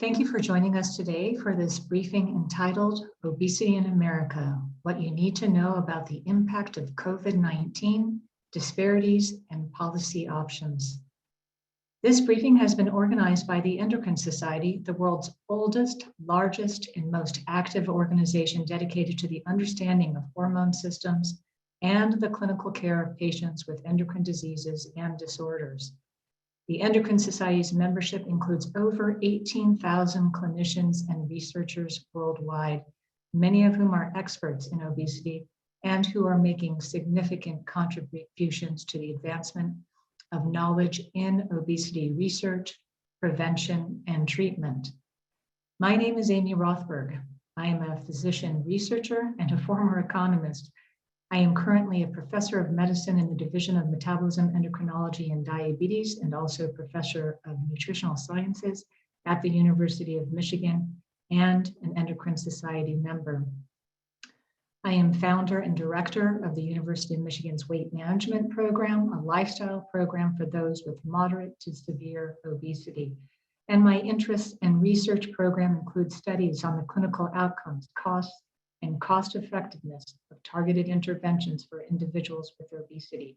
Thank you for joining us today for this briefing entitled Obesity in America, What You Need to Know About the Impact of COVID-19, Disparities, and Policy Options. This briefing has been organized by the Endocrine Society, the world's oldest, largest, and most active organization dedicated to the understanding of hormone systems and the clinical care of patients with endocrine diseases and disorders. The Endocrine Society's membership includes over 18,000 clinicians and researchers worldwide, many of whom are experts in obesity and who are making significant contributions to the advancement of knowledge in obesity research, prevention, and treatment. My name is Amy Rothberg. I am a physician researcher and a former economist. I am currently a professor of medicine in the Division of Metabolism, Endocrinology, and Diabetes, and also professor of nutritional sciences at the University of Michigan and an Endocrine Society member. I am founder and director of the University of Michigan's Weight Management Program, a lifestyle program for those with moderate to severe obesity. And my interests and research program includes studies on the clinical outcomes, costs, and cost effectiveness of targeted interventions for individuals with obesity.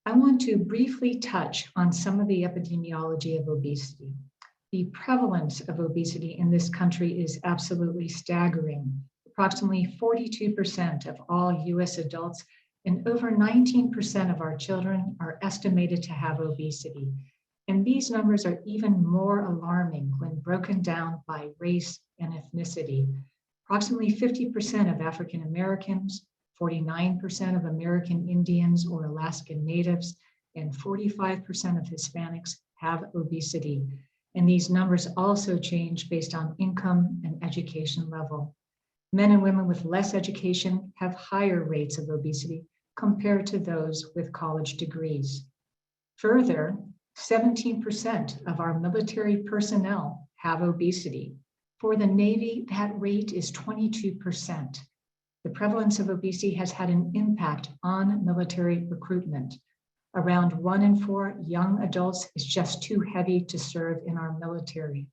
I want to briefly touch on some of the epidemiology of obesity. The prevalence of obesity in this country is absolutely staggering. Approximately 42% of all US adults and over 19% of our children are estimated to have obesity. And these numbers are even more alarming when broken down by race and ethnicity. Approximately 50% of African Americans, 49% of American Indians or Alaskan Natives, and 45% of Hispanics have obesity. And these numbers also change based on income and education level. Men and women with less education have higher rates of obesity compared to those with college degrees. Further, 17% of our military personnel have obesity. For the Navy, that rate is 22%. The prevalence of obesity has had an impact on military recruitment. Around 1 in 4 young adults is just too heavy to serve in our military.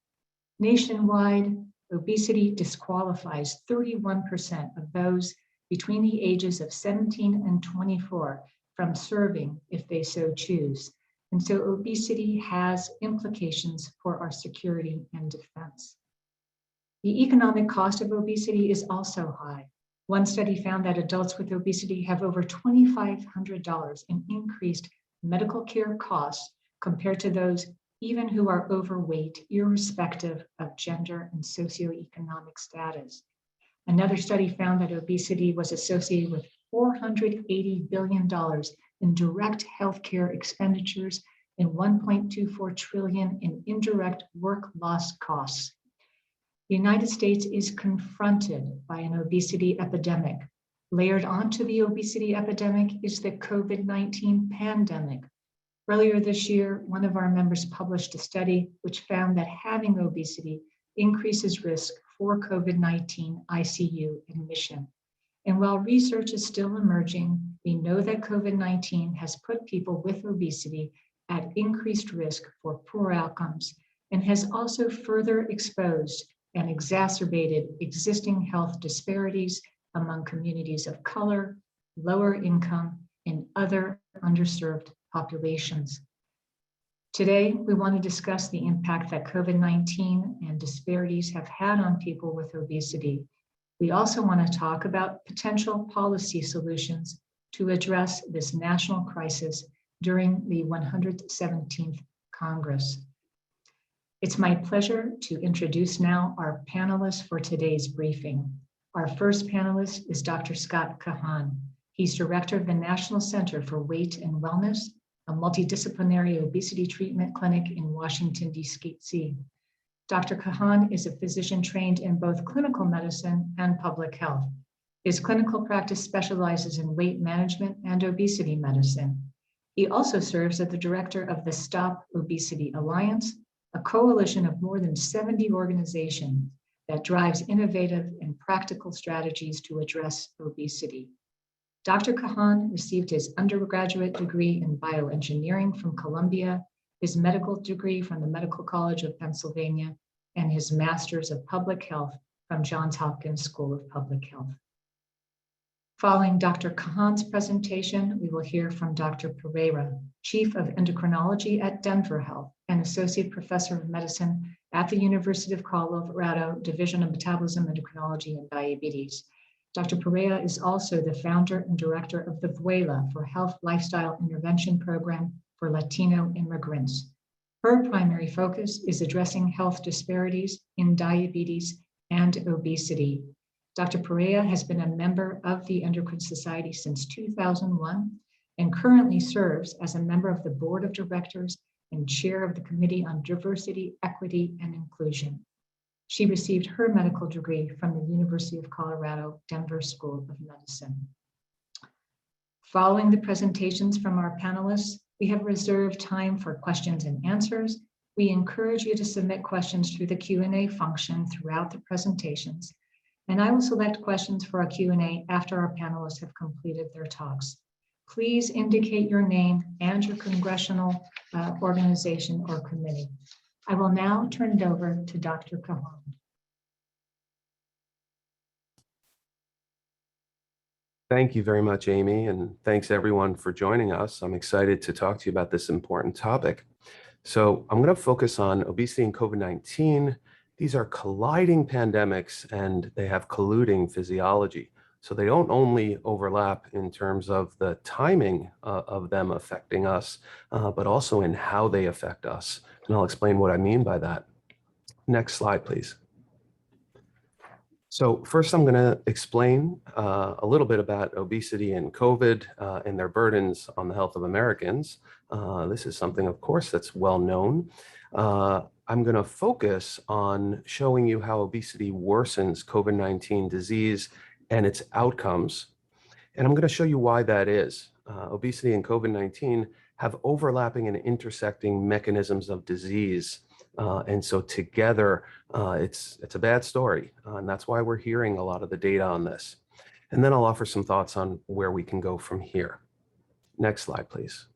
Nationwide, obesity disqualifies 31% of those between the ages of 17 and 24 from serving if they so choose. And so obesity has implications for our security and defense. The economic cost of obesity is also high. One study found that adults with obesity have over $2,500 in increased medical care costs compared to those even who are overweight, irrespective of gender and socioeconomic status. Another study found that obesity was associated with $480 billion in direct healthcare expenditures and $1.24 trillion in indirect work loss costs. The United States is confronted by an obesity epidemic. Layered onto the obesity epidemic is the COVID-19 pandemic. Earlier this year, one of our members published a study which found that having obesity increases risk for COVID-19 ICU admission. And while research is still emerging, we know that COVID-19 has put people with obesity at increased risk for poor outcomes and has also further exposed and exacerbated existing health disparities among communities of color, lower income, and other underserved populations. Today, we want to discuss the impact that COVID-19 and disparities have had on people with obesity. We also want to talk about potential policy solutions to address this national crisis during the 117th Congress. It's my pleasure to introduce now our panelists for today's briefing. Our first panelist is Dr. Scott Kahan. He's director of the National Center for Weight and Wellness, a multidisciplinary obesity treatment clinic in Washington, D.C. Dr. Kahan is a physician trained in both clinical medicine and public health. His clinical practice specializes in weight management and obesity medicine. He also serves as the director of the Stop Obesity Alliance, a coalition of more than 70 organizations that drives innovative and practical strategies to address obesity. Dr. Kahan received his undergraduate degree in bioengineering from Columbia his medical degree from the Medical College of Pennsylvania, and his Master's of Public Health from Johns Hopkins School of Public Health. Following Dr. Kahan's presentation, we will hear from Dr. Pereira, Chief of Endocrinology at Denver Health and Associate Professor of Medicine at the University of Colorado Division of Metabolism, Endocrinology, and Diabetes. Dr. Pereira is also the founder and director of the VUELA for Health Lifestyle Intervention Program for Latino immigrants. Her primary focus is addressing health disparities in diabetes and obesity. Dr. Pereira has been a member of the Endocrine Society since 2001 and currently serves as a member of the Board of Directors and chair of the Committee on Diversity, Equity, and Inclusion. She received her medical degree from the University of Colorado Denver School of Medicine. Following the presentations from our panelists, we have reserved time for questions and answers. We encourage you to submit questions through the Q&A function throughout the presentations, and I will select questions for a Q&A after our panelists have completed their talks. Please indicate your name and your congressional organization or committee. I will now turn it over to Dr. Kahan. Thank you very much, Amy, and thanks everyone for joining us. I'm excited to talk to you about this important topic. So I'm going to focus on obesity and COVID-19. These are colliding pandemics and they have colluding physiology. So they don't only overlap in terms of the timing of them affecting us, but also in how they affect us. And I'll explain what I mean by that. Next slide, please. So first, I'm going to explain a little bit about obesity and COVID and their burdens on the health of Americans. This is something, of course, that's well known. I'm going to focus on showing you how obesity worsens COVID-19 disease and its outcomes. And I'm going to show you why that is. Obesity and COVID-19 have overlapping and intersecting mechanisms of disease. And so together, it's a bad story. And that's why we're hearing a lot of the data on this. And then I'll offer some thoughts on where we can go from here. Next slide, please.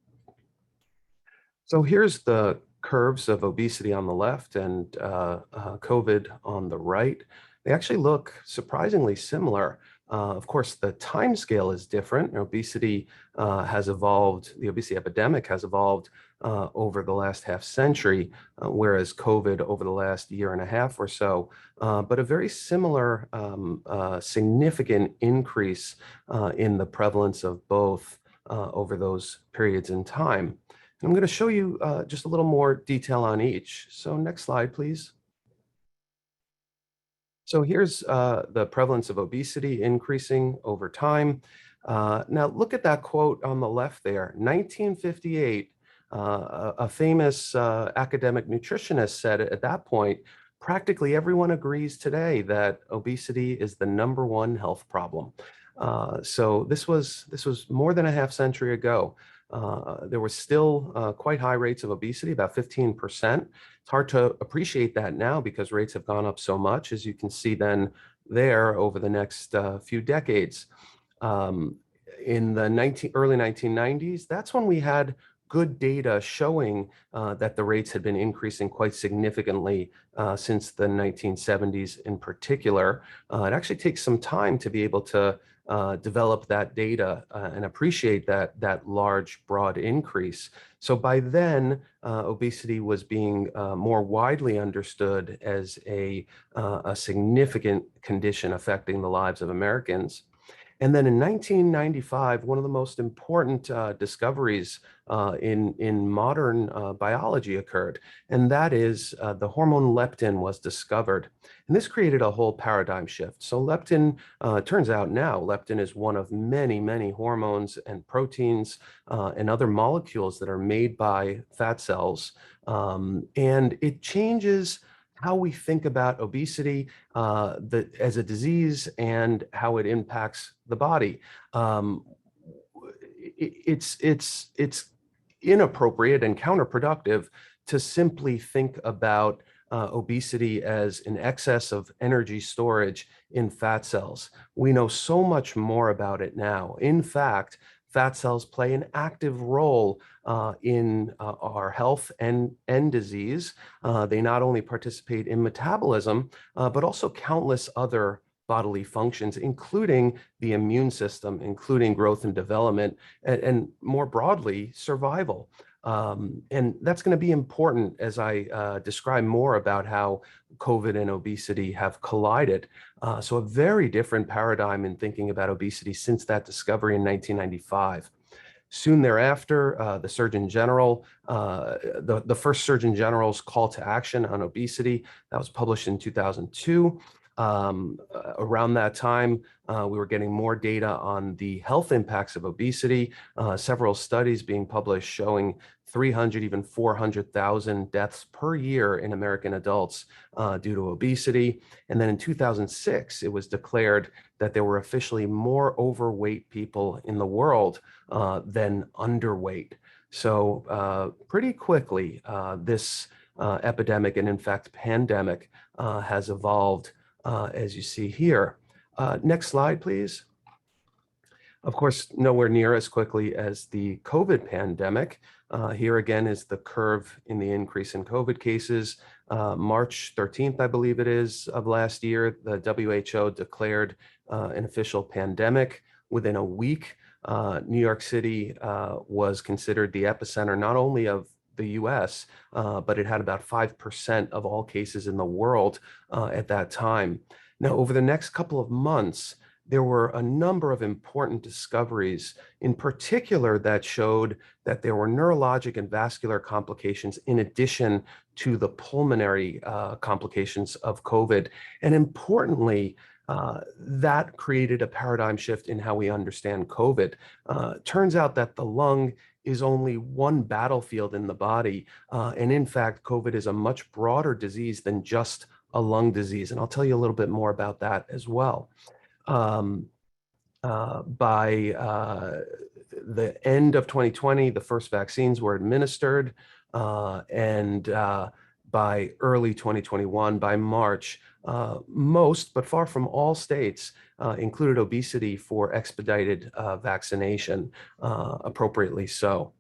So here's the curves of obesity on the left and COVID on the right. They actually look surprisingly similar. Of course, the time scale is different. Obesity has evolved, the obesity epidemic has evolved over the last half century, whereas COVID over the last year and a half or so, but a very similar significant increase in the prevalence of both over those periods in time. I'm going to show you just a little more detail on each. So next slide, please. So here's the prevalence of obesity increasing over time. Now look at that quote on the left there. 1958, a famous academic nutritionist said at that point, practically everyone agrees today that obesity is the #1 health problem. So this was more than a half century ago. There were still quite high rates of obesity, about 15%. It's hard to appreciate that now because rates have gone up so much, as you can see then there over the next few decades. In the early 1990s, that's when we had good data showing that the rates had been increasing quite significantly since the 1970s in particular. It actually takes some time to be able to develop that data and appreciate that large, broad increase. So by then, obesity was being more widely understood as a significant condition affecting the lives of Americans. And then in 1995, one of the most important discoveries in modern biology occurred, and that is the hormone leptin was discovered. And this created a whole paradigm shift. So leptin, turns out now, leptin is one of many, many hormones and proteins and other molecules that are made by fat cells. And it changes how we think about obesity as a disease and how it impacts the body. It's inappropriate and counterproductive to simply think about obesity as an excess of energy storage in fat cells. We know so much more about it now. In fact, fat cells play an active role in our health and disease. They not only participate in metabolism, but also countless other bodily functions, including the immune system, including growth and development, and more broadly, survival. And that's going to be important as I describe more about how COVID and obesity have collided. So a very different paradigm in thinking about obesity since that discovery in 1995. Soon thereafter, the Surgeon General, the first Surgeon General's call to action on obesity, that was published in 2002. Around that time, we were getting more data on the health impacts of obesity, several studies being published showing 300, even 400,000 deaths per year in American adults due to obesity. And then in 2006, it was declared that there were officially more overweight people in the world than underweight. So pretty quickly, this epidemic, and in fact, pandemic, has evolved as you see here. Next slide, please. Of course, nowhere near as quickly as the COVID pandemic. Here again is the curve in the increase in COVID cases. March 13th, I believe it is, of last year, the WHO declared an official pandemic. Within a week, New York City was considered the epicenter not only of the US, but it had about 5% of all cases in the world at that time. Now, over the next couple of months, there were a number of important discoveries, in particular that showed that there were neurologic and vascular complications in addition to the pulmonary complications of COVID. And importantly, that created a paradigm shift in how we understand COVID. Turns out that the lung is only one battlefield in the body. And in fact, COVID is a much broader disease than just a lung disease. And I'll tell you a little bit more about that as well. By the end of 2020, the first vaccines were administered. And by early 2021, by March, most, but far from all states, included obesity for expedited vaccination, appropriately so.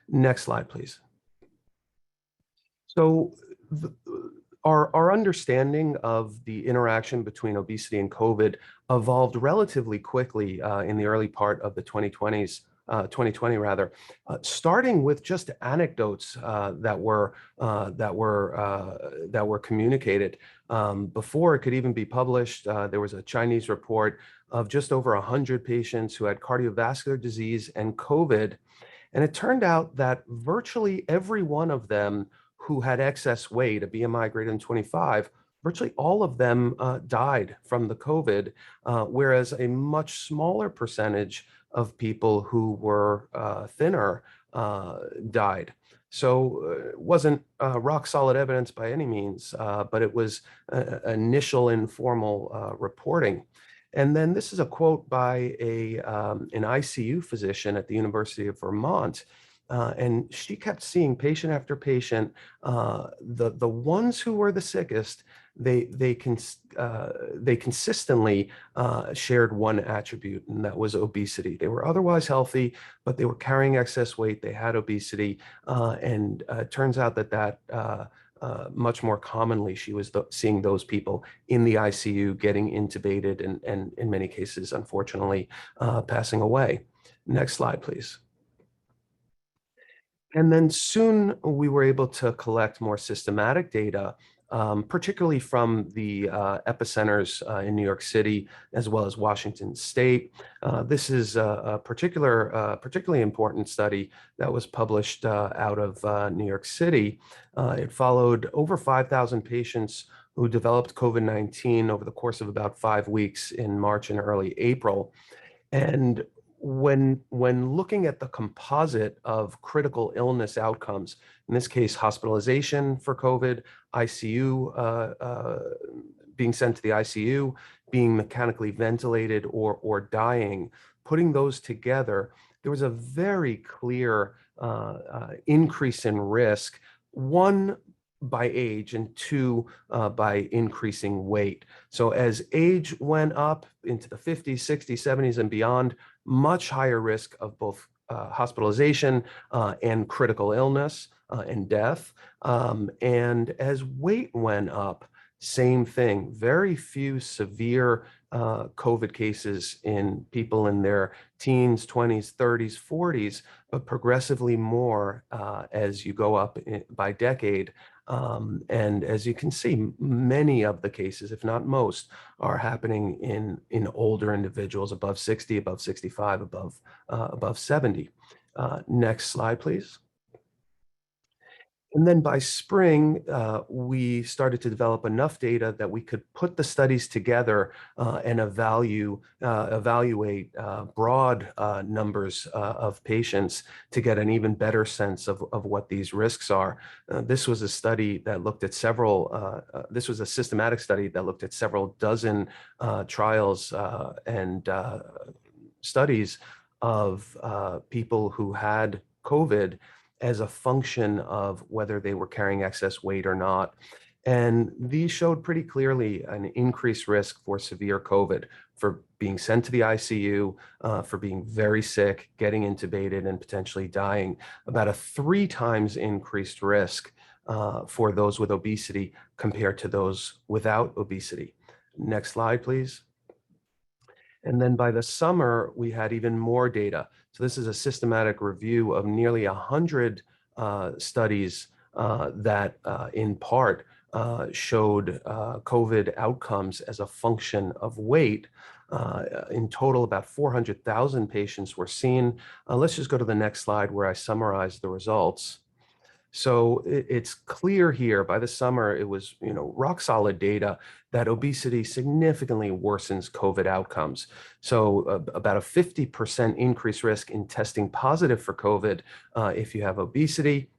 Next slide, please. So our understanding of the interaction between obesity and COVID evolved relatively quickly in the early part of the 2020s. 2020 rather, starting with just anecdotes that were communicated before it could even be published. There was a Chinese report of just over 100 patients who had cardiovascular disease and COVID, and it turned out that virtually every one of them who had excess weight, a BMI greater than 25, virtually all of them died from the COVID, whereas a much smaller percentage of people who were thinner died. So it wasn't rock solid evidence by any means, but it was initial informal reporting. And then this is a quote by an ICU physician at the University of Vermont. And she kept seeing patient after patient, the ones who were the sickest, they consistently shared one attribute, and that was obesity. They were otherwise healthy, but they were carrying excess weight. They had obesity, and it turns out that much more commonly she was seeing those people in the ICU getting intubated and in many cases, unfortunately, passing away. Next slide, please. And then soon we were able to collect more systematic data, particularly from the epicenters in New York City, as well as Washington State. This is a particularly important study that was published out of New York City. It followed over 5,000 patients who developed COVID-19 over the course of about 5 weeks in March and early April. And when looking at the composite of critical illness outcomes, in this case, hospitalization for COVID, ICU, being sent to the ICU, being mechanically ventilated or dying, putting those together, there was a very clear increase in risk, one, by age, and two, by increasing weight. So as age went up into the 50s, 60s, 70s, and beyond, much higher risk of both hospitalization and critical illness and death. And as weight went up, same thing, very few severe COVID cases in people in their teens, 20s, 30s, 40s, but progressively more as you go up by decade. And as you can see, many of the cases, if not most, are happening in older individuals above 60, above 65, above 70. Next slide, please. And then by spring, we started to develop enough data that we could put the studies together and evaluate broad numbers of patients to get an even better sense of what these risks are. This was a study that looked at this was a systematic study that looked at several dozen trials and studies of people who had COVID as a function of whether they were carrying excess weight or not. And these showed pretty clearly an increased risk for severe COVID, for being sent to the ICU, for being very sick, getting intubated, and potentially dying. About a 3 times increased risk for those with obesity compared to those without obesity. Next slide, please. And then by the summer, we had even more data. So this is a systematic review of nearly 100 studies that in part showed COVID outcomes as a function of weight. In total, about 400,000 patients were seen. Let's just go to the next slide where I summarize the results. So it's clear here by the summer, it was rock solid data that obesity significantly worsens COVID outcomes. So about a 50% increased risk in testing positive for COVID if you have obesity,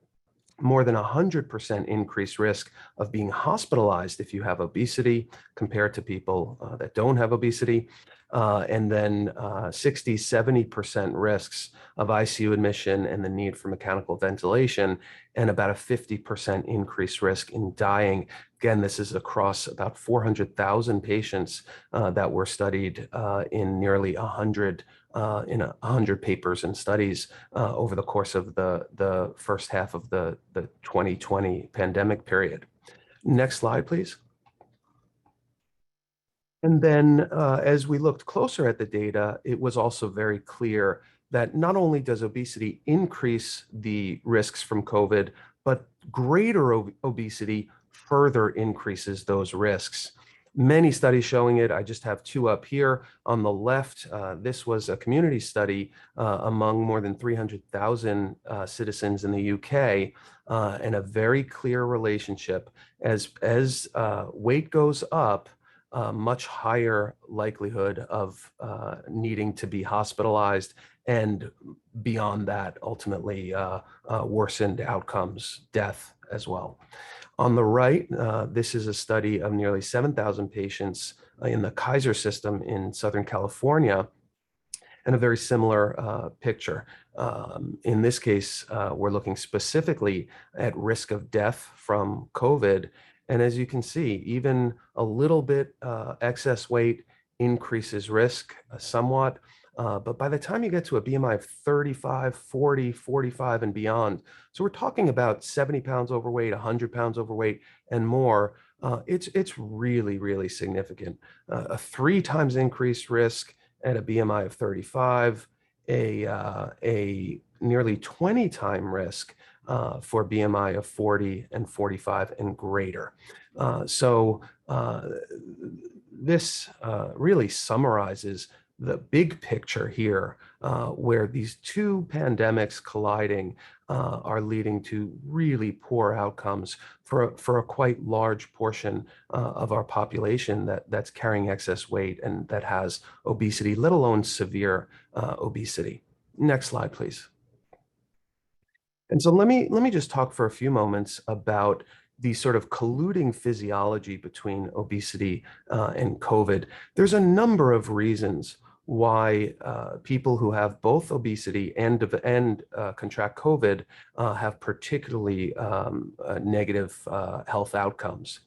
more than 100% increased risk of being hospitalized if you have obesity compared to people that don't have obesity. And then 60, 70% risks of ICU admission and the need for mechanical ventilation, and about a 50% increased risk in dying. Again, this is across about 400,000 patients that were studied in nearly 100 papers and studies over the course of the first half of the 2020 pandemic period. Next slide, please. And then as we looked closer at the data, it was also very clear that not only does obesity increase the risks from COVID, but greater obesity further increases those risks. Many studies showing it. I just have 2 up here. On the left, this was a community study among more than 300,000 citizens in the UK, and a very clear relationship. As weight goes up, much higher likelihood of needing to be hospitalized, and beyond that, ultimately worsened outcomes, death as well. On the right, this is a study of nearly 7,000 patients in the Kaiser system in Southern California, and a very similar picture. In this case, we're looking specifically at risk of death from COVID. And as you can see, even a little bit excess weight increases risk somewhat. But by the time you get to a BMI of 35, 40, 45 and beyond, so we're talking about 70 pounds overweight, 100 pounds overweight and more, it's really, really significant. A 3 times increased risk at a BMI of 35, a nearly 20 time risk for BMI of 40 and 45 and greater. This really summarizes the big picture here, where these 2 pandemics colliding are leading to really poor outcomes for a quite large portion of our population that's carrying excess weight and that has obesity, let alone severe obesity. Next slide, please. And so let me just talk for a few moments about the sort of colluding physiology between obesity and COVID. There's a number of reasons why people who have both obesity and contract COVID have particularly negative health outcomes.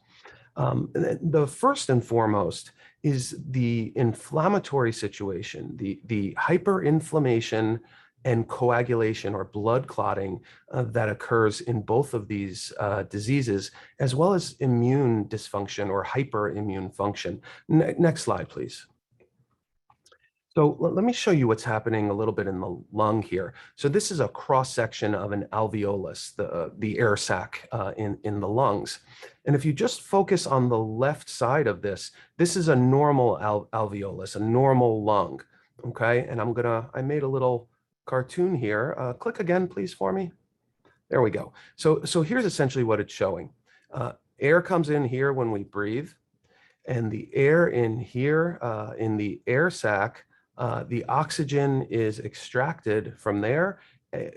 The first and foremost is the inflammatory situation, the hyperinflammation and coagulation or blood clotting that occurs in both of these diseases, as well as immune dysfunction or hyperimmune function. Next slide, please. So let me show you what's happening a little bit in the lung here. So this is a cross-section of an alveolus, the air sac in the lungs. And if you just focus on the left side of this, this is a normal alveolus, a normal lung, okay? And I made a little cartoon here. Click again, please, for me. There we go. So here's essentially what it's showing. Air comes in here when we breathe, and the air in here, in the air sac, the oxygen is extracted from there,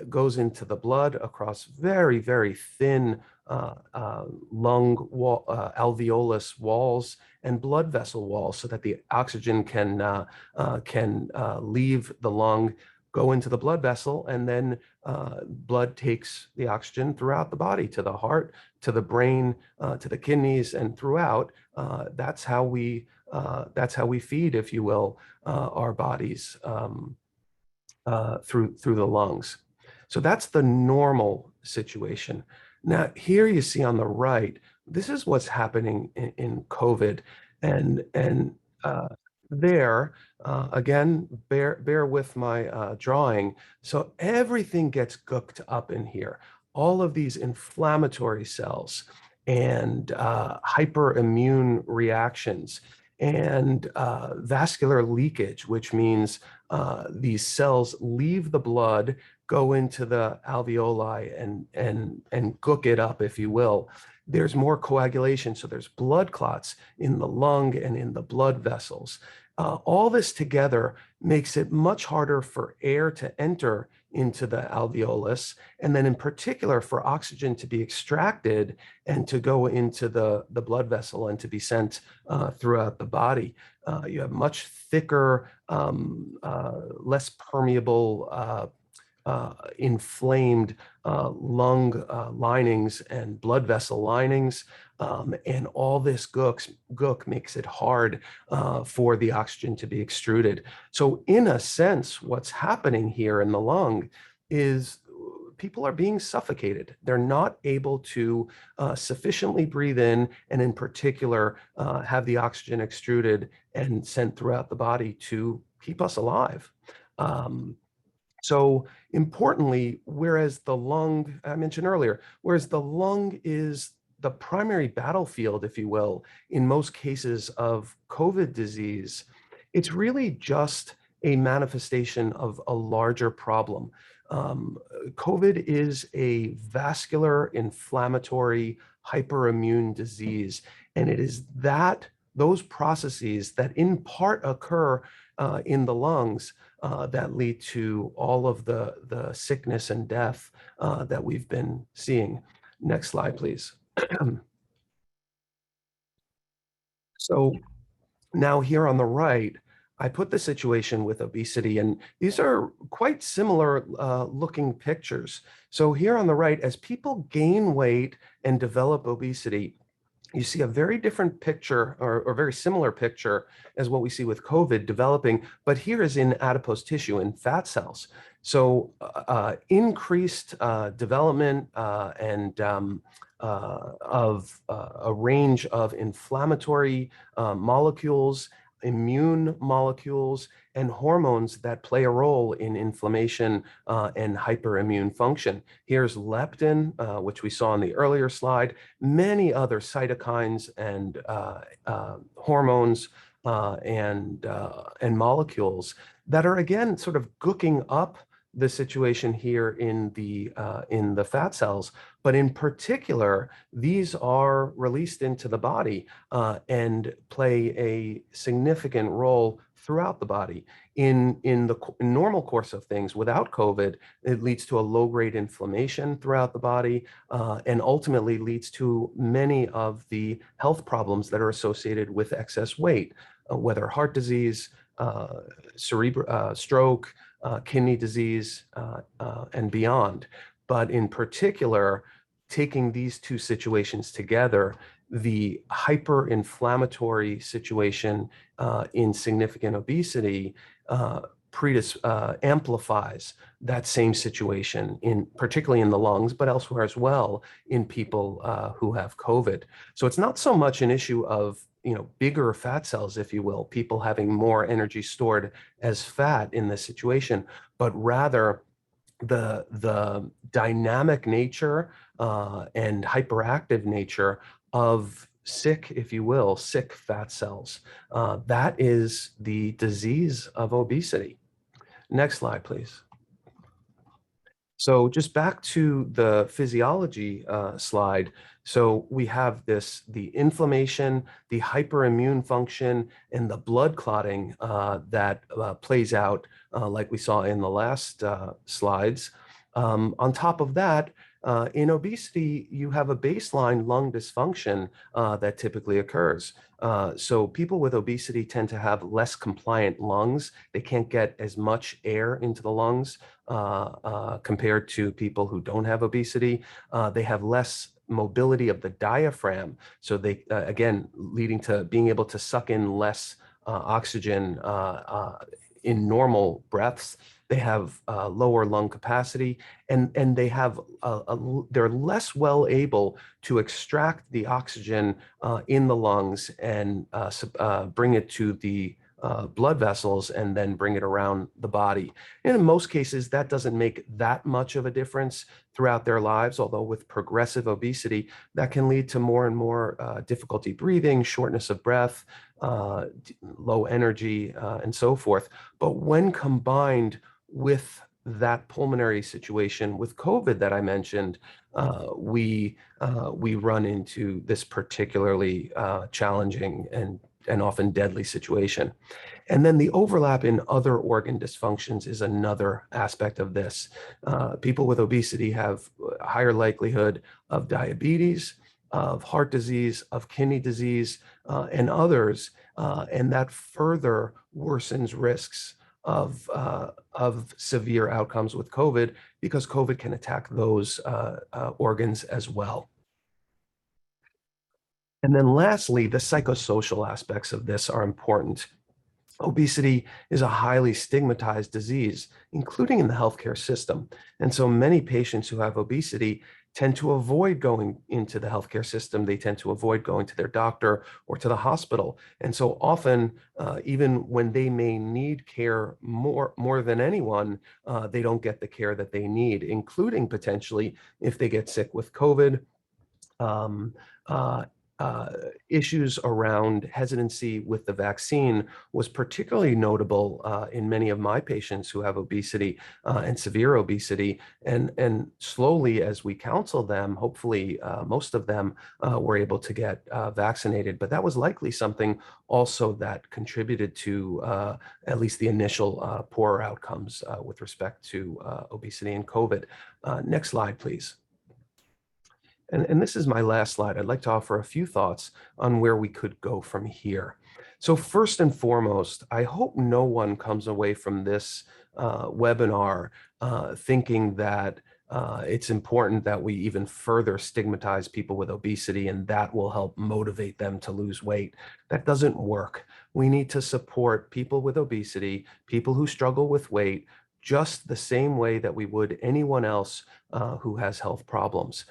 goes into the blood across very, very thin lung wall, alveolus walls and blood vessel walls so that the oxygen can leave the lung, go into the blood vessel, and then blood takes the oxygen throughout the body, to the heart, to the brain, to the kidneys, and throughout. That's how we feed, if you will, our bodies through the lungs. So that's the normal situation. Now, here you see on the right, this is what's happening in COVID, and there, again, bear with my drawing. So everything gets gooked up in here. All of these inflammatory cells and hyperimmune reactions and vascular leakage, which means these cells leave the blood, go into the alveoli and gook it up, if you will. There's more coagulation, so there's blood clots in the lung and in the blood vessels. All this together makes it much harder for air to enter into the alveolus, and then in particular for oxygen to be extracted and to go into the blood vessel and to be sent throughout the body. You have much thicker, less permeable, inflamed lung linings and blood vessel linings, and all this gook makes it hard for the oxygen to be extruded. So in a sense, what's happening here in the lung is people are being suffocated. They're not able to sufficiently breathe in particular, have the oxygen extruded and sent throughout the body to keep us alive. So importantly, whereas the lung, I mentioned earlier, whereas the lung is the primary battlefield, if you will, in most cases of COVID disease, it's really just a manifestation of a larger problem. COVID is a vascular, inflammatory, hyperimmune disease, and it is those processes that in part occur in the lungs that lead to all of the sickness and death that we've been seeing. Next slide, please. So now here on the right, I put the situation with obesity, and these are quite similar looking pictures. So here on the right, as people gain weight and develop obesity, you see a very different picture or very similar picture as what we see with COVID developing, but here is in adipose tissue, in fat cells. So increased development and of a range of inflammatory molecules, immune molecules, and hormones that play a role in inflammation and hyperimmune function. Here's leptin, which we saw in the earlier slide, many other cytokines and hormones and molecules that are, again, sort of gooking up the situation here in the fat cells, but in particular, these are released into the body and play a significant role throughout the body. In the normal course of things, without COVID, it leads to a low-grade inflammation throughout the body and ultimately leads to many of the health problems that are associated with excess weight, whether heart disease, stroke, kidney disease, and beyond. But in particular, taking these two situations together, the hyperinflammatory situation in significant obesity amplifies that same situation, particularly in the lungs, but elsewhere as well in people who have COVID. So it's not so much an issue of bigger fat cells, if you will, people having more energy stored as fat in this situation, but rather the dynamic nature and hyperactive nature of sick, if you will, sick fat cells. That is the disease of obesity. Next slide, please. So just back to the physiology slide. So we have the inflammation, the hyperimmune function, and the blood clotting that plays out like we saw in the last slides. On top of that, in obesity, you have a baseline lung dysfunction that typically occurs. So people with obesity tend to have less compliant lungs. They can't get as much air into the lungs compared to people who don't have obesity. They have less mobility of the diaphragm. So they, again, leading to being able to suck in less oxygen in normal breaths. They have lower lung capacity, and they have they're less well able to extract the oxygen in the lungs and bring it to the blood vessels and then bring it around the body. And in most cases, that doesn't make that much of a difference throughout their lives, although with progressive obesity, that can lead to more and more difficulty breathing, shortness of breath, low energy, and so forth. But when combined with that pulmonary situation with COVID that I mentioned, we run into this particularly challenging and often deadly situation. And then the overlap in other organ dysfunctions is another aspect of this. People with obesity have a higher likelihood of diabetes, of heart disease, of kidney disease, and others, and that further worsens risks of severe outcomes with COVID, because COVID can attack those organs as well. And then lastly, the psychosocial aspects of this are important. Obesity is a highly stigmatized disease, including in the healthcare system. And so many patients who have obesity tend to avoid going into the healthcare system. They tend to avoid going to their doctor or to the hospital. And so often, even when they may need care more than anyone, they don't get the care that they need, including potentially if they get sick with COVID. Issues around hesitancy with the vaccine was particularly notable in many of my patients who have obesity and severe obesity. And slowly, as we counsel them, hopefully most of them were able to get vaccinated. But that was likely something also that contributed to at least the initial poorer outcomes with respect to obesity and COVID. Next slide, please. And this is my last slide. I'd like to offer a few thoughts on where we could go from here. So first and foremost, I hope no one comes away from this webinar thinking that it's important that we even further stigmatize people with obesity and that will help motivate them to lose weight. That doesn't work. We need to support people with obesity, people who struggle with weight, just the same way that we would anyone else who has health problems.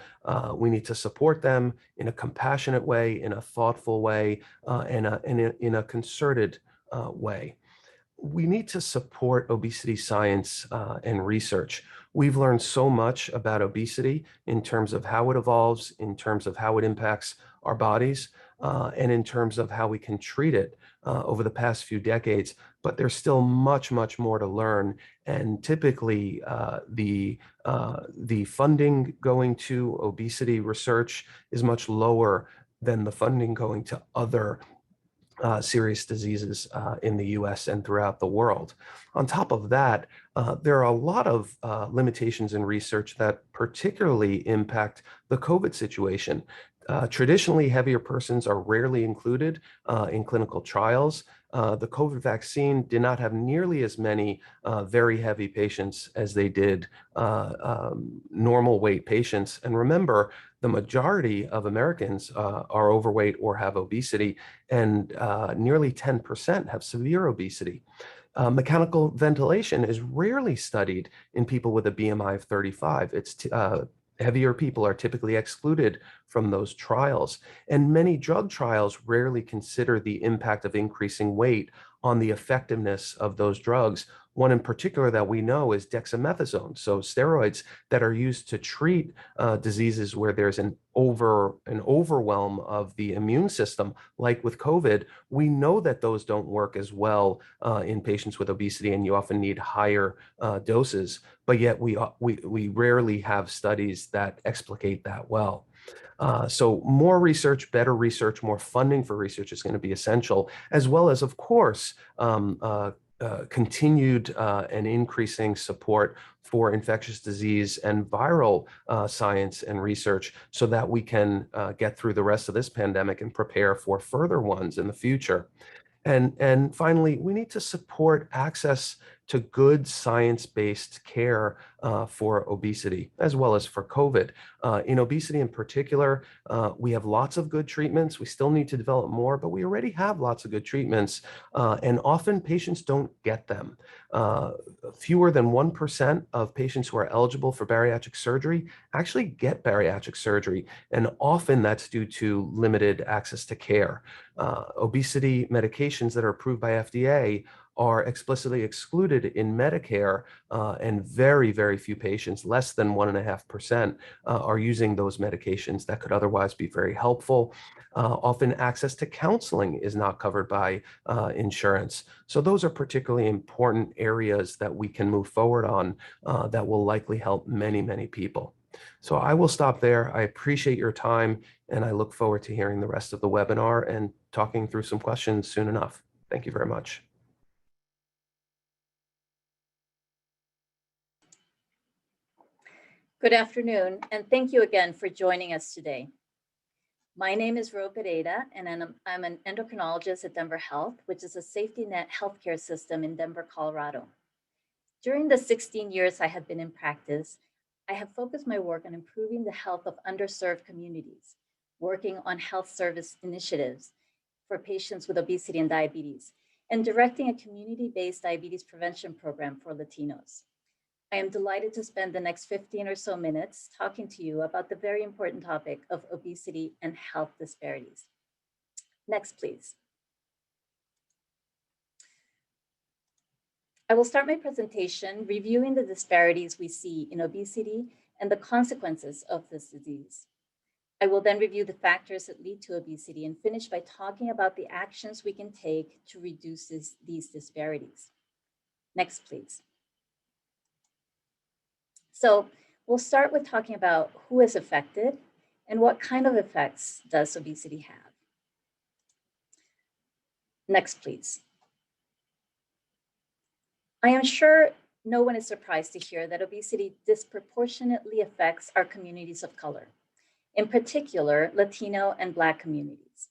We need to support them in a compassionate way, in a thoughtful way, and in a concerted way. We need to support obesity science and research. We've learned so much about obesity in terms of how it evolves, in terms of how it impacts our bodies, and in terms of how we can treat it over the past few decades. But there's still much, much more to learn. And typically, the funding going to obesity research is much lower than the funding going to other serious diseases in the US and throughout the world. On top of that, there are a lot of limitations in research that particularly impact the COVID situation. Traditionally, heavier persons are rarely included in clinical trials. The COVID vaccine did not have nearly as many very heavy patients as they did normal weight patients. And remember, the majority of Americans are overweight or have obesity, and nearly 10% have severe obesity. Mechanical ventilation is rarely studied in people with a BMI of 35. Heavier people are typically excluded from those trials. And many drug trials rarely consider the impact of increasing weight on the effectiveness of those drugs. One in particular that we know is dexamethasone, so steroids that are used to treat diseases where there's an overwhelm of the immune system, like with COVID. We know that those don't work as well in patients with obesity, and you often need higher doses. But yet we rarely have studies that explicate that well. So more research, better research, more funding for research is going to be essential, as well as, of course, continued and increasing support for infectious disease and viral science and research so that we can get through the rest of this pandemic and prepare for further ones in the future. And finally, we need to support access to good science-based care for obesity, as well as for COVID. In obesity in particular, we have lots of good treatments. We still need to develop more, but we already have lots of good treatments, and often patients don't get them. Fewer than 1% of patients who are eligible for bariatric surgery actually get bariatric surgery, and often that's due to limited access to care. Obesity medications that are approved by FDA are explicitly excluded in Medicare, and very, very few patients, less than 1.5%, are using those medications that could otherwise be very helpful. Often access to counseling is not covered by insurance. So those are particularly important areas that we can move forward on that will likely help many, many people. So I will stop there. I appreciate your time, and I look forward to hearing the rest of the webinar and talking through some questions soon enough. Thank you very much. Good afternoon, and thank you again for joining us today. My name is Ro Pereira, and I'm an endocrinologist at Denver Health, which is a safety net healthcare system in Denver, Colorado. During the 16 years I have been in practice, I have focused my work on improving the health of underserved communities, working on health service initiatives for patients with obesity and diabetes, and directing a community-based diabetes prevention program for Latinos. I am delighted to spend the next 15 or so minutes talking to you about the very important topic of obesity and health disparities. Next, please. I will start my presentation reviewing the disparities we see in obesity and the consequences of this disease. I will then review the factors that lead to obesity and finish by talking about the actions we can take to reduce these disparities. Next, please. So we'll start with talking about who is affected and what kind of effects does obesity have. Next, please. I am sure no one is surprised to hear that obesity disproportionately affects our communities of color, in particular, Latino and Black communities.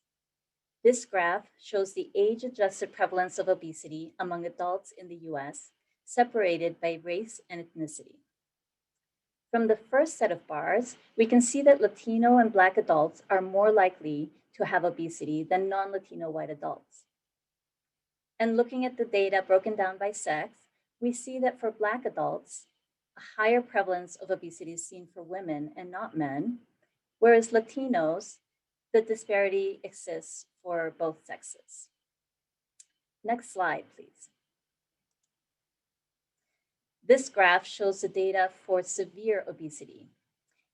This graph shows the age-adjusted prevalence of obesity among adults in the US, separated by race and ethnicity. From the first set of bars, we can see that Latino and Black adults are more likely to have obesity than non-Latino white adults. And looking at the data broken down by sex, we see that for Black adults, a higher prevalence of obesity is seen for women and not men, whereas Latinos, the disparity exists for both sexes. Next slide, please. This graph shows the data for severe obesity.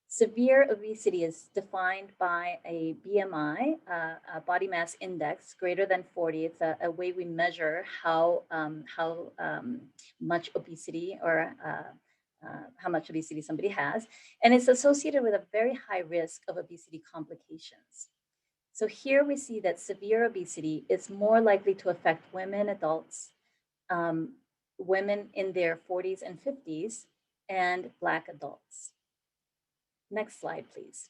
Severe obesity is defined by a BMI, a body mass index greater than 40. It's a way we measure how much obesity or how much obesity somebody has. And it's associated with a very high risk of obesity complications. So here we see that severe obesity is more likely to affect women, adults, women in their 40s and 50s, and Black adults. Next slide, please.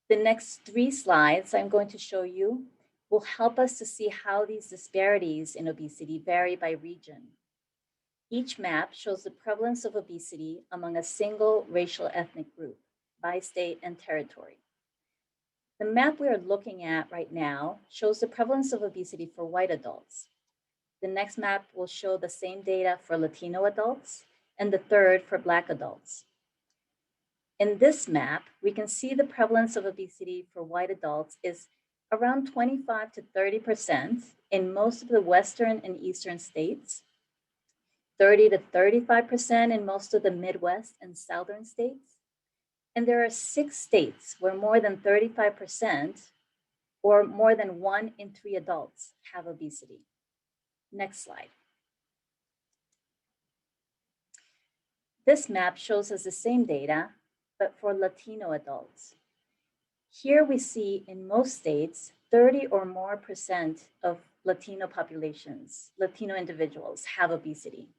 The next 3 slides I'm going to show you will help us to see how these disparities in obesity vary by region. Each map shows the prevalence of obesity among a single racial ethnic group by state and territory. The map we are looking at right now shows the prevalence of obesity for white adults. The next map will show the same data for Latino adults, and the third for Black adults. In this map, we can see the prevalence of obesity for white adults is around 25 to 30% in most of the Western and Eastern states, 30 to 35% in most of the Midwest and Southern states. And there are 6 states where more than 35% or more than 1 in 3 adults have obesity. Next slide. This map shows us the same data, but for Latino adults. Here we see in most states, 30 or more % of Latino populations, Latino individuals have obesity.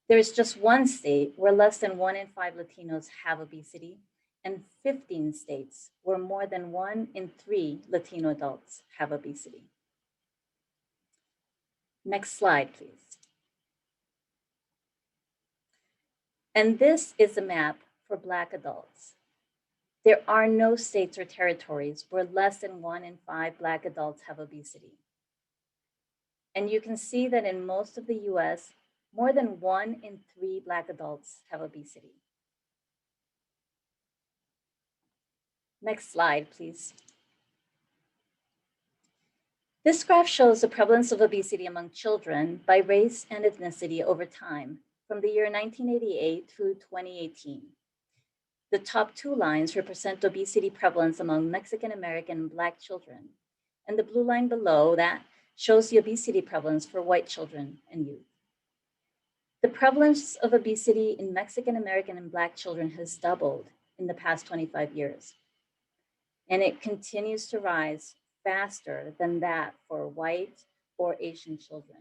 There's just 1 state where less than 1 in 5 Latinos have obesity, and 15 states where more than 1 in 3 Latino adults have obesity. Next slide, please. And this is a map for Black adults. There are no states or territories where less than 1 in 5 Black adults have obesity. And you can see that in most of the US, more than 1 in 3 Black adults have obesity. Next slide, please. This graph shows the prevalence of obesity among children by race and ethnicity over time, from the year 1988 through 2018. The top 2 lines represent obesity prevalence among Mexican American and Black children, and the blue line below that shows the obesity prevalence for white children and youth. The prevalence of obesity in Mexican American and Black children has doubled in the past 25 years, and it continues to rise faster than that for white or Asian children.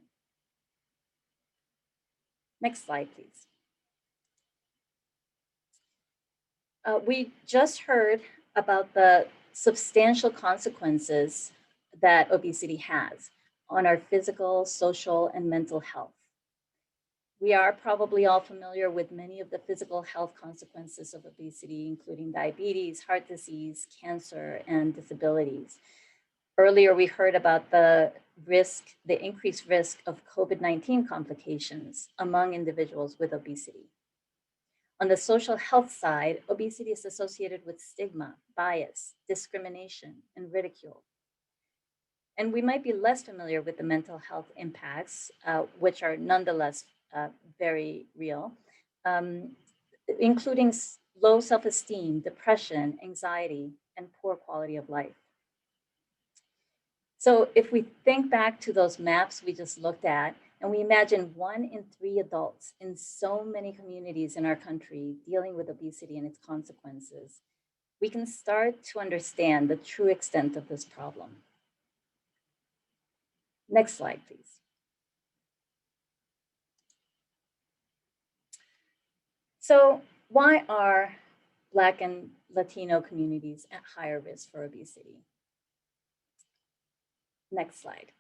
Next slide, please. We just heard about the substantial consequences that obesity has on our physical, social, and mental health. We are probably all familiar with many of the physical health consequences of obesity, including diabetes, heart disease, cancer, and disabilities. Earlier, we heard about the increased risk of COVID-19 complications among individuals with obesity. On the social health side, obesity is associated with stigma, bias, discrimination, and ridicule. And we might be less familiar with the mental health impacts, which are nonetheless very real, including low self-esteem, depression, anxiety, and poor quality of life. So if we think back to those maps we just looked at, and we imagine 1 in 3 adults in so many communities in our country dealing with obesity and its consequences, we can start to understand the true extent of this problem. Next slide, please. So why are Black and Latino communities at higher risk for obesity? Next slide.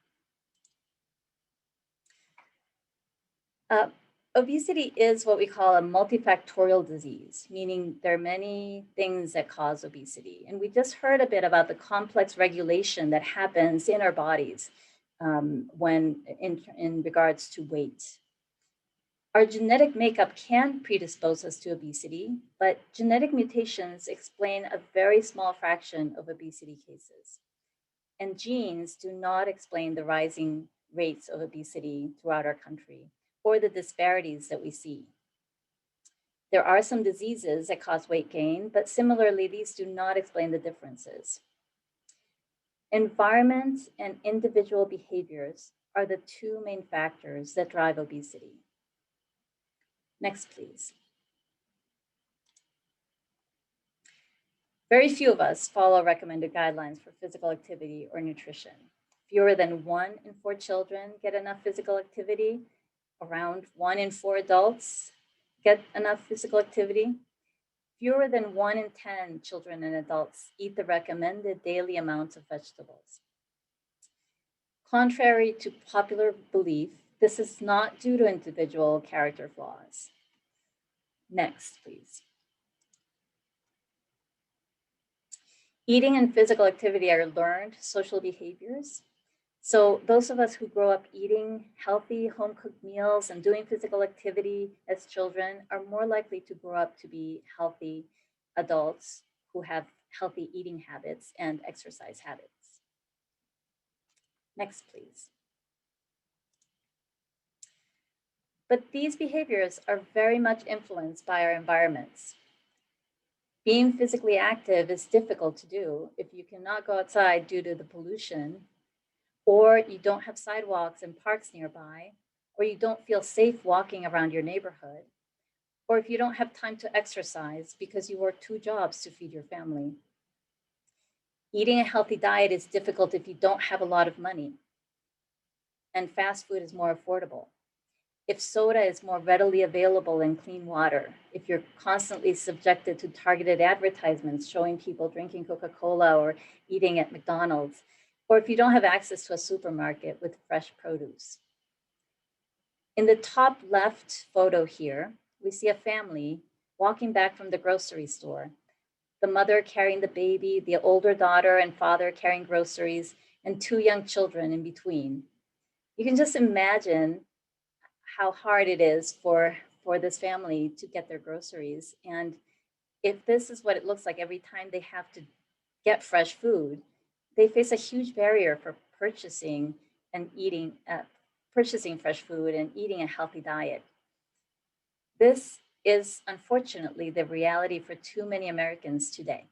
Obesity is what we call a multifactorial disease, meaning there are many things that cause obesity. And we just heard a bit about the complex regulation that happens in our bodies when in regards to weight. Our genetic makeup can predispose us to obesity, but genetic mutations explain a very small fraction of obesity cases. And genes do not explain the rising rates of obesity throughout our country or the disparities that we see. There are some diseases that cause weight gain, but similarly, these do not explain the differences. Environment and individual behaviors are the 2 main factors that drive obesity. Next, please. Very few of us follow recommended guidelines for physical activity or nutrition. Fewer than 1 in 4 children get enough physical activity. Around 1 in 4 adults get enough physical activity. Fewer than 1 in 10 children and adults eat the recommended daily amounts of vegetables. Contrary to popular belief, This is not due to individual character flaws. Next, please. Eating and physical activity are learned social behaviors. So those of us who grow up eating healthy home-cooked meals and doing physical activity as children are more likely to grow up to be healthy adults who have healthy eating habits and exercise habits. Next, please. But these behaviors are very much influenced by our environments. Being physically active is difficult to do if you cannot go outside due to the pollution, or you don't have sidewalks and parks nearby, or you don't feel safe walking around your neighborhood, or if you don't have time to exercise because you work 2 jobs to feed your family. Eating a healthy diet is difficult if you don't have a lot of money, and fast food is more affordable. If soda is more readily available in clean water, if you're constantly subjected to targeted advertisements showing people drinking Coca-Cola or eating at McDonald's, or if you don't have access to a supermarket with fresh produce. In the top left photo here, we see a family walking back from the grocery store. The mother carrying the baby, the older daughter and father carrying groceries, and 2 young children in between. You can just imagine how hard it is for this family to get their groceries. And if this is what it looks like every time they have to get fresh food, they face a huge barrier for purchasing and eating, purchasing fresh food and eating a healthy diet. This is unfortunately the reality for too many Americans today.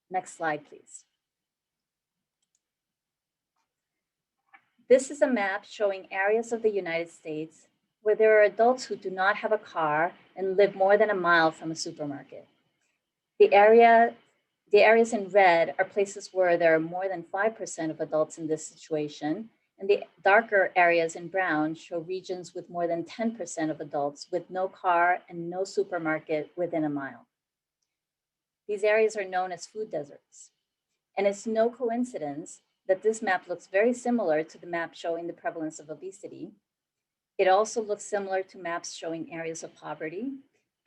Next slide, please. This is a map showing areas of the United States where there are adults who do not have a car and live more than a mile from a supermarket. The areas in red are places where there are more than 5% of adults in this situation, and the darker areas in brown show regions with more than 10% of adults with no car and no supermarket within a mile. These areas are known as food deserts, and it's no coincidence that this map looks very similar to the map showing the prevalence of obesity. It also looks similar to maps showing areas of poverty,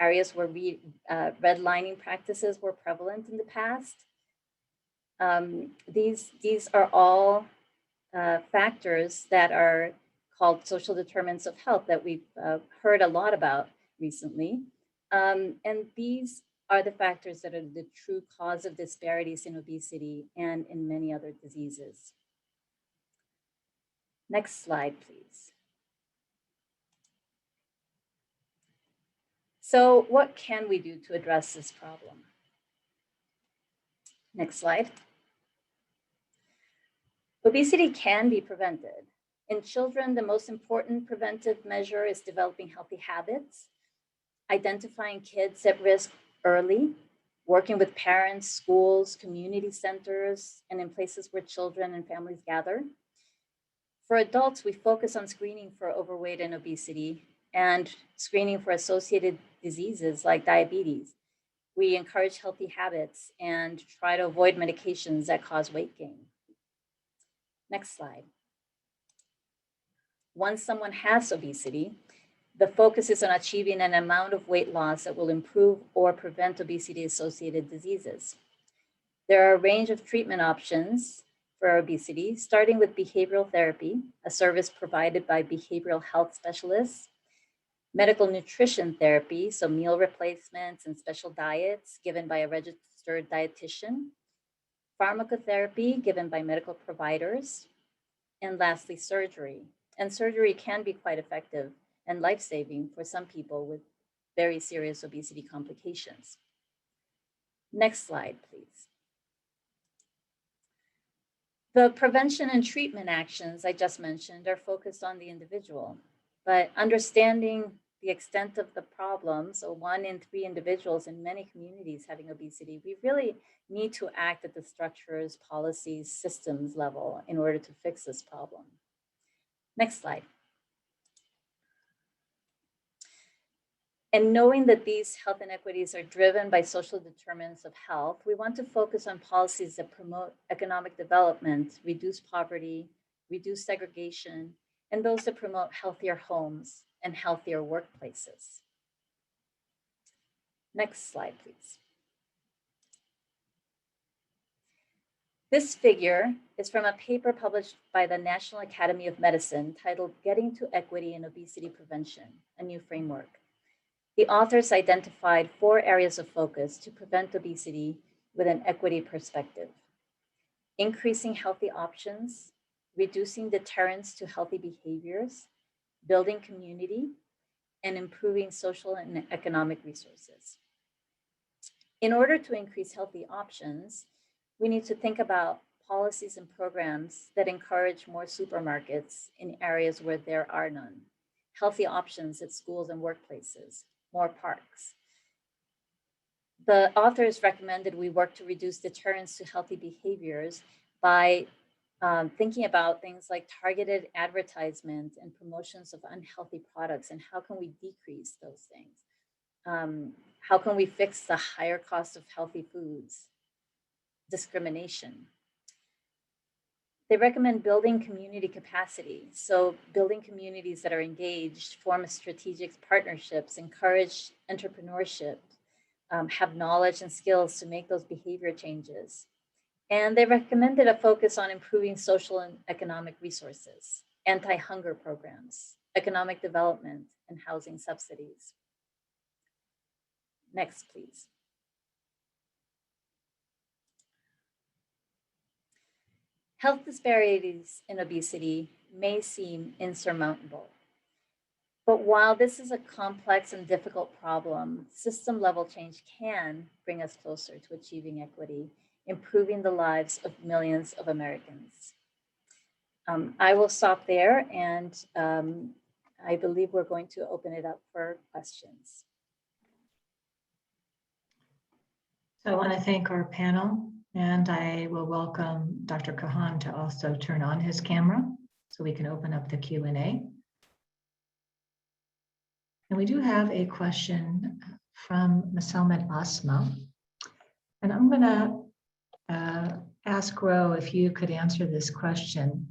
areas where redlining practices were prevalent in the past. These are all factors that are called social determinants of health that we've heard a lot about recently. And these are the factors that are the true cause of disparities in obesity and in many other diseases. Next slide, please. So what can we do to address this problem? Next slide. Obesity can be prevented. In children, the most important preventive measure is developing healthy habits, identifying kids at risk early, working with parents, schools, community centers, and in places where children and families gather. For adults, we focus on screening for overweight and obesity and screening for associated diseases like diabetes. We encourage healthy habits and try to avoid medications that cause weight gain. Next slide. Once someone has obesity, the focus is on achieving an amount of weight loss that will improve or prevent obesity-associated diseases. There are a range of treatment options for obesity, starting with behavioral therapy, a service provided by behavioral health specialists, medical nutrition therapy, so meal replacements and special diets given by a registered dietitian, pharmacotherapy given by medical providers, and lastly, surgery. And surgery can be quite effective and life-saving for some people with very serious obesity complications. Next slide, please. The prevention and treatment actions I just mentioned are focused on the individual, but understanding the extent of the problem, so 1 in 3 individuals in many communities having obesity, we really need to act at the structures, policies, systems level in order to fix this problem. Next slide. And knowing that these health inequities are driven by social determinants of health, we want to focus on policies that promote economic development, reduce poverty, reduce segregation, and those that promote healthier homes and healthier workplaces. Next slide, please. This figure is from a paper published by the National Academy of Medicine titled Getting to Equity in Obesity Prevention, a New Framework. The authors identified 4 areas of focus to prevent obesity with an equity perspective: increasing healthy options, reducing deterrence to healthy behaviors, building community, and improving social and economic resources. In order to increase healthy options, we need to think about policies and programs that encourage more supermarkets in areas where there are none, healthy options at schools and workplaces, more parks. The authors recommended we work to reduce deterrence to healthy behaviors by thinking about things like targeted advertisement and promotions of unhealthy products, and how can we decrease those things? How can we fix the higher cost of healthy foods? Discrimination. They recommend building community capacity. So building communities that are engaged, form strategic partnerships, encourage entrepreneurship, have knowledge and skills to make those behavior changes. And they recommended a focus on improving social and economic resources, anti-hunger programs, economic development, and housing subsidies. Next, please. Health disparities in obesity may seem insurmountable. But while this is a complex and difficult problem, system-level change can bring us closer to achieving equity, improving the lives of millions of Americans. I will stop there, and I believe we're going to open it up for questions. So I want to thank our panel, and I will welcome Dr. Kahan to also turn on his camera so we can open up the Q&A. And we do have a question from Maselmet Asma. And I'm going to ask Ro if you could answer this question.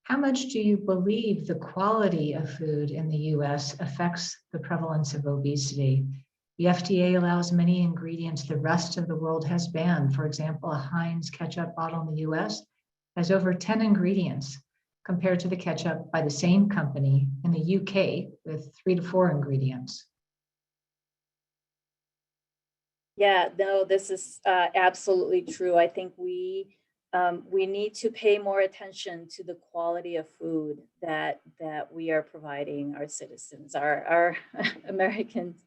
How much do you believe the quality of food in the US affects the prevalence of obesity? The FDA allows many ingredients the rest of the world has banned. For example, a Heinz ketchup bottle in the US has over 10 ingredients compared to the ketchup by the same company in the UK with 3 to 4 ingredients. Yeah, no, this is absolutely true. I think we need to pay more attention to the quality of food that we are providing our citizens, our Americans.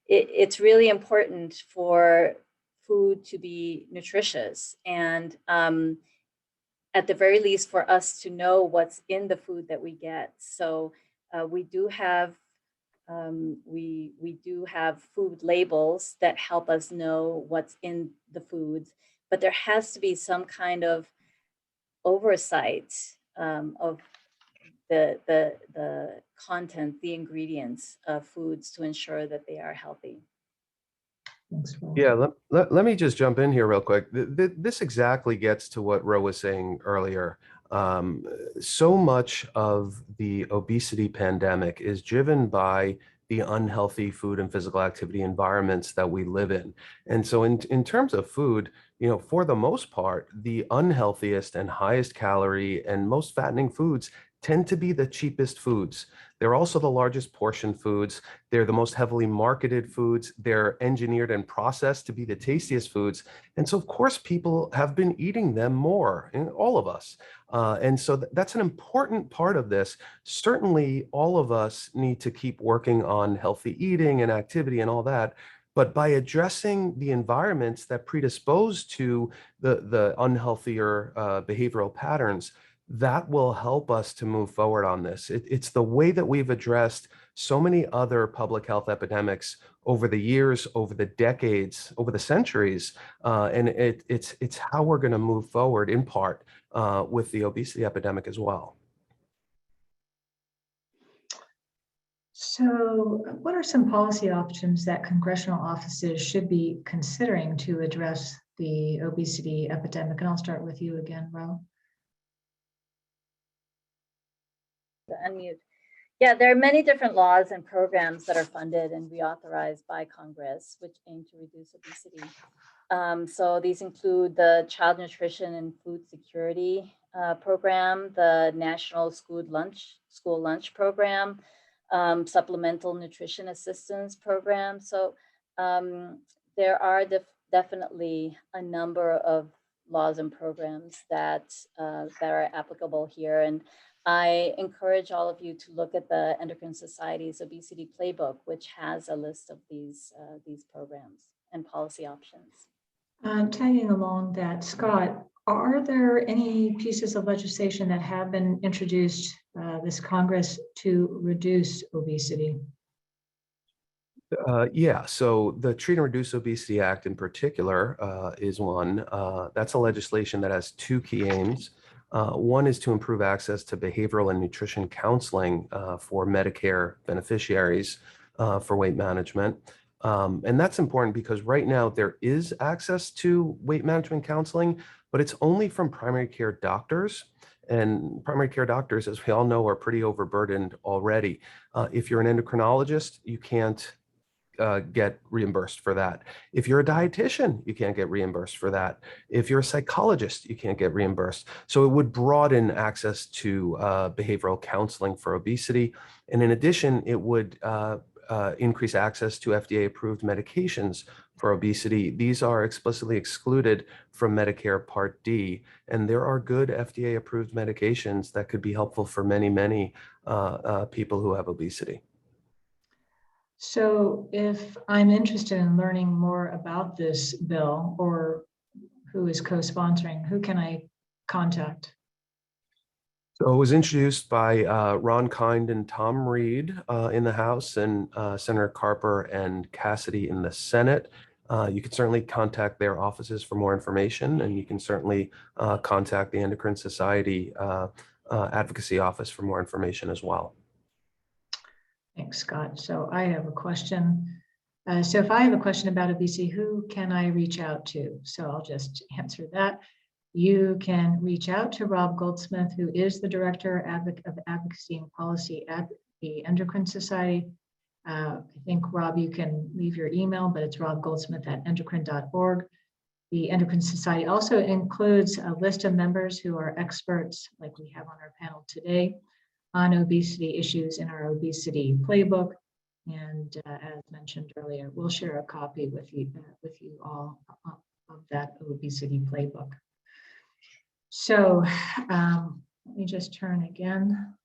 It's really important for food to be nutritious, and at the very least for us to know what's in the food that we get. So we do have food labels that help us know what's in the foods, but there has to be some kind of oversight of the content, the ingredients of foods to ensure that they are healthy. Thanks, Ro. Yeah, let me just jump in here real quick. This exactly gets to what Ro was saying earlier. So much of the obesity pandemic is driven by the unhealthy food and physical activity environments that we live in. And so in terms of food, for the most part, the unhealthiest and highest calorie and most fattening foods tend to be the cheapest foods. They're also the largest portion foods. They're the most heavily marketed foods. They're engineered and processed to be the tastiest foods. And so, of course, people have been eating them more, and all of us. And so that's an important part of this. Certainly, all of us need to keep working on healthy eating and activity and all that. But by addressing the environments that predispose to the unhealthier behavioral patterns, that will help us to move forward on this. It's the way that we've addressed so many other public health epidemics over the years, over the decades, over the centuries, and it's how we're going to move forward in part with the obesity epidemic as well. So what are some policy options that congressional offices should be considering to address the obesity epidemic? And I'll start with you again, Ro. to unmute. Yeah, there are many different laws and programs that are funded and reauthorized by Congress, which aim to reduce obesity. So these include the Child Nutrition and Food Security Program, the National School Lunch Program, Supplemental Nutrition Assistance Program. So there are definitely a number of laws and programs that are applicable here. And I encourage all of you to look at the Endocrine Society's Obesity Playbook, which has a list of these programs and policy options. Tagging along that, Scott, are there any pieces of legislation that have been introduced this Congress to reduce obesity? Yeah, so the Treat and Reduce Obesity Act in particular is one. That's a legislation that has two key aims. One is to improve access to behavioral and nutrition counseling for Medicare beneficiaries for weight management. And that's important because right now there is access to weight management counseling, but it's only from primary care doctors. And primary care doctors, as we all know, are pretty overburdened already. If you're an endocrinologist, you can't get reimbursed for that. If you're a dietitian, you can't get reimbursed for that. If you're a psychologist, you can't get reimbursed. So it would broaden access to behavioral counseling for obesity. And in addition, it would increase access to FDA-approved medications for obesity. These are explicitly excluded from Medicare Part D, and there are good FDA-approved medications that could be helpful for many, many people who have obesity. So if I'm interested in learning more about this bill or who is co-sponsoring, who can I contact? So it was introduced by Ron Kind and Tom Reed in the House and Senator Carper and Cassidy in the Senate. You can certainly contact their offices for more information, and you can certainly contact the Endocrine Society Advocacy Office for more information as well. Thanks, Scott. So I have a question. So if I have a question about obesity, who can I reach out to? So I'll just answer that. You can reach out to Rob Goldsmith, who is the Director of Advocacy and Policy at the Endocrine Society. I think, Rob, you can leave your email, but it's robgoldsmith@endocrine.org. The Endocrine Society also includes a list of members who are experts, like we have on our panel today, on obesity issues in our obesity playbook. And as mentioned earlier, we'll share a copy with you all of that obesity playbook. So let me just turn again.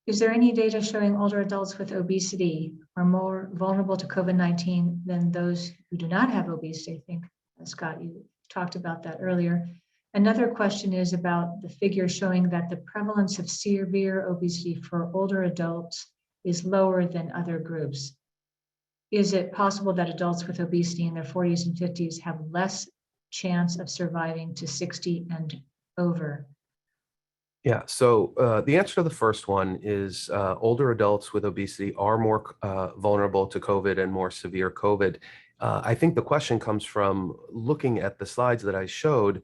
Is there any data showing older adults with obesity are more vulnerable to COVID-19 than those who do not have obesity? I think, Scott, you talked about that earlier. Another question is about the figure showing that the prevalence of severe obesity for older adults is lower than other groups. Is it possible that adults with obesity in their 40s and 50s have less chance of surviving to 60 and over? Yeah, so the answer to the first one is older adults with obesity are more vulnerable to COVID and more severe COVID. I think the question comes from looking at the slides that I showed.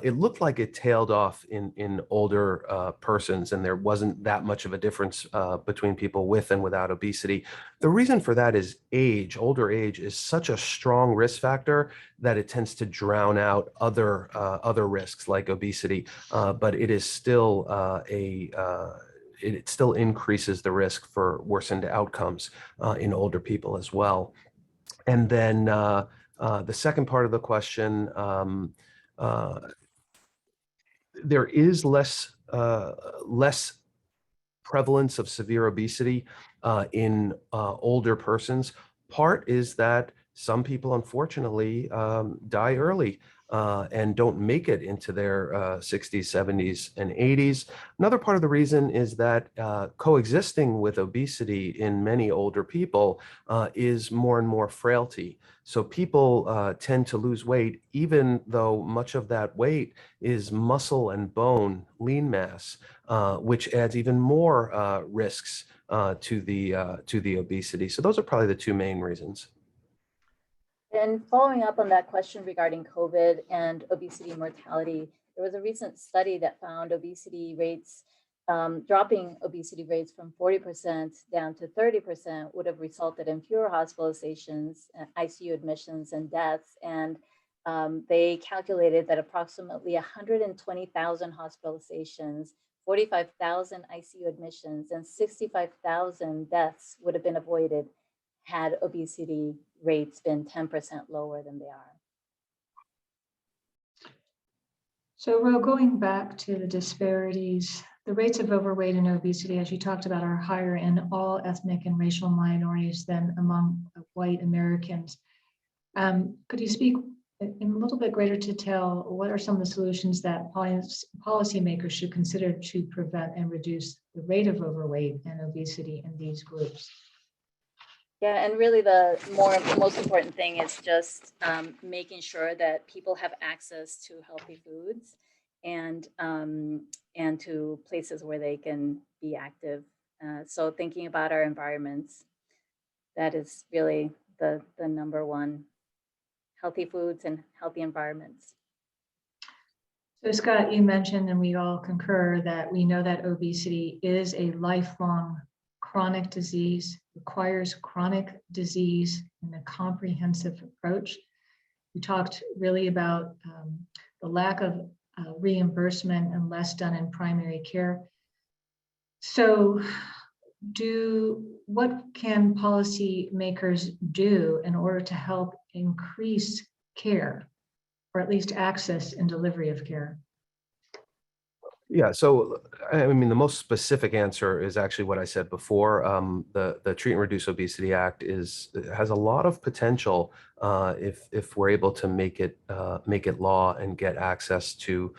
It looked like it tailed off in older persons, and there wasn't that much of a difference between people with and without obesity. The reason for that is age. Older age is such a strong risk factor that it tends to drown out other risks like obesity, but it is still it still increases the risk for worsened outcomes in older people as well. And then the second part of the question, there is less prevalence of severe obesity in older persons. Part is that some people, unfortunately, die early and don't make it into their 60s, 70s, and 80s. Another part of the reason is that coexisting with obesity in many older people is more and more frailty. So people tend to lose weight, even though much of that weight is muscle and bone, lean mass, which adds even more risks to the obesity. So those are probably the two main reasons. And following up on that question regarding COVID and obesity mortality, there was a recent study that found obesity rates dropping obesity rates from 40% down to 30% would have resulted in fewer hospitalizations, ICU admissions, and deaths. And they calculated that approximately 120,000 hospitalizations, 45,000 ICU admissions, and 65,000 deaths would have been avoided had obesity rates been 10% lower than they are. So, Ro, going back to the disparities, the rates of overweight and obesity, as you talked about, are higher in all ethnic and racial minorities than among white Americans. Could you speak in a little bit greater detail, what are some of the solutions that policymakers should consider to prevent and reduce the rate of overweight and obesity in these groups? Yeah, and really the most important thing is just making sure that people have access to healthy foods and to places where they can be active. So thinking about our environments, that is really the number one, healthy foods and healthy environments. So Scott, you mentioned, and we all concur, that we know that obesity is a lifelong chronic disease, requires chronic disease and a comprehensive approach. We talked really about the lack of reimbursement and less done in primary care. So what can policymakers do in order to help increase care, or at least access and delivery of care? Yeah, so I mean, the most specific answer is actually what I said before. The Treat and Reduce Obesity Act has a lot of potential if we're able to make it law and get access to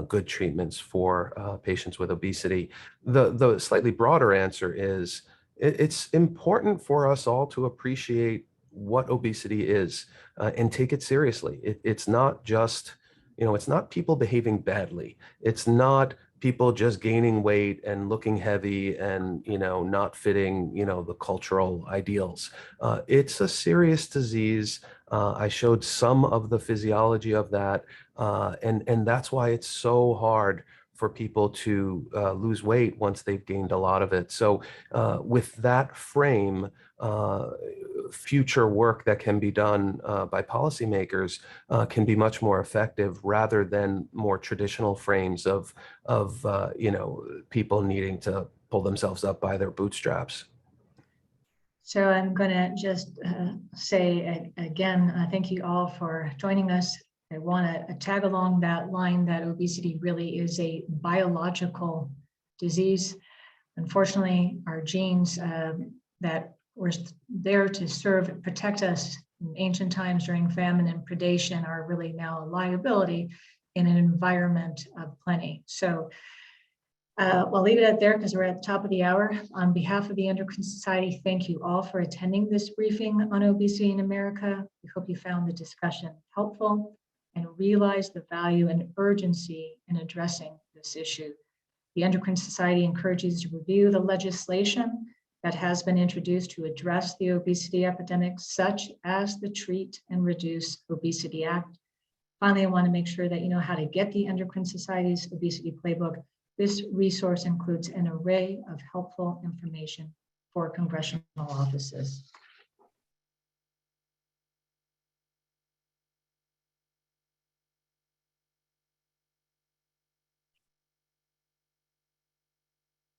good treatments for patients with obesity. The slightly broader answer is it's important for us all to appreciate what obesity is and take it seriously. It's not just, it's not people behaving badly. It's not people just gaining weight and looking heavy and, not fitting, the cultural ideals. It's a serious disease. I showed some of the physiology of that. And that's why it's so hard for people to lose weight once they've gained a lot of it. So with that frame, future work that can be done by policymakers can be much more effective rather than more traditional frames of people needing to pull themselves up by their bootstraps. So I'm going to just say again, thank you all for joining us. I want to tag along that line that obesity really is a biological disease. Unfortunately, our genes that were there to protect us in ancient times during famine and predation are really now a liability in an environment of plenty. So we'll leave it at there because we're at the top of the hour. On behalf of the Endocrine Society, thank you all for attending this briefing on obesity in America. We hope you found the discussion helpful and realize the value and urgency in addressing this issue. The Endocrine Society encourages you to review the legislation that has been introduced to address the obesity epidemic, such as the Treat and Reduce Obesity Act. Finally, I want to make sure that you know how to get the Endocrine Society's Obesity Playbook. This resource includes an array of helpful information for congressional offices.